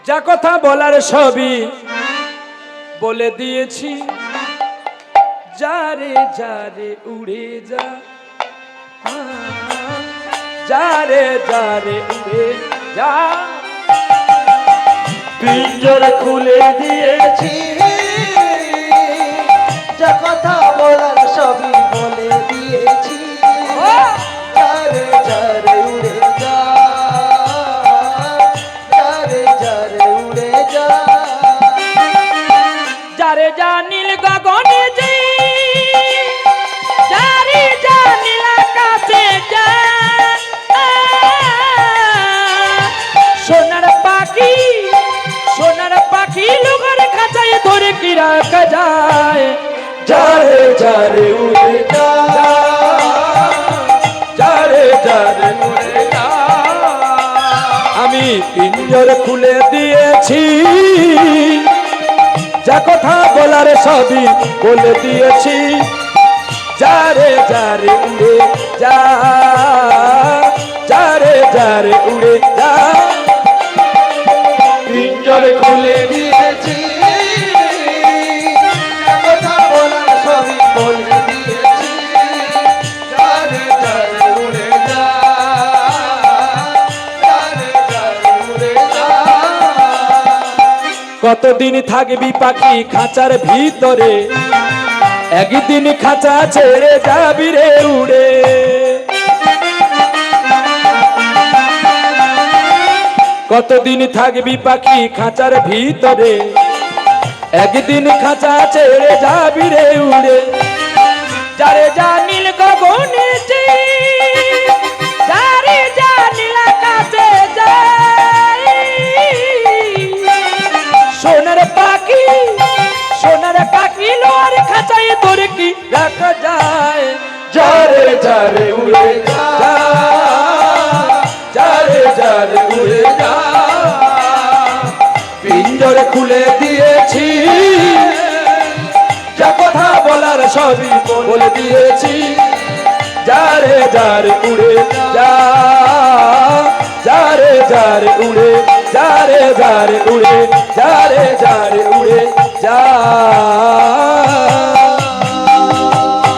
যা কথা বলার সবই বলে দিয়েছি। যারে যারে উড়ে যা, যারে যারে উড়ে যা। পিঞ্জর খুলে দিয়েছি, যা কথা বলার সবই বলে দিয়েছি। যারে যারে উড়ে যা, যারে যারে উড়ে যা। যারে যা নীল গগনে যে, যারে যা নীল আকাশে যা। সোনার পাখি, সোনার পাখি লোকের খাঁচায় ধরে কি রাখা যায়। যারে যারে উড়ে যা, যারে যারে উড়ে যা। আমি পিঞ্জর খুলে দিয়েছি, যা কথা বলার সবই বলে দিয়েছি। যারে যারে উড়ে যা, যারে যারে উড়ে যা। পিঞ্জর খুলে দিয়েছি, যা কথা বলার সবই বলে দিয়েছি। যারে যারে উড়ে যা, যারে যারে উড়ে যা। কতদিন থাকবি পাখি খাঁচার ভিতরে, একদিন খাঁচা ছেড়ে যাবি রে উড়ে। কতদিন থাকবি পাখি খাঁচার ভিতরে, একদিন খাঁচা ছেড়ে যাবি রে উড়ে। যারে যা নীল গগনে যে, যারে যা নীল আকাশে যায়। সোনার পাখি, সোনার পাখি লোয়ার খাঁচায় ধরে কি রাখা যায়। যারে যারে উড়ে যা, যারে যারে উড়ে যা। পিঞ্জর খুলে দিয়েছি, যা কথা বলার সবই বলে দিয়েছি। যারে যারে উড়ে যা, যারে যারে উড়ে, যারে যারে উড়ে, যারে যারে উড়ে যা।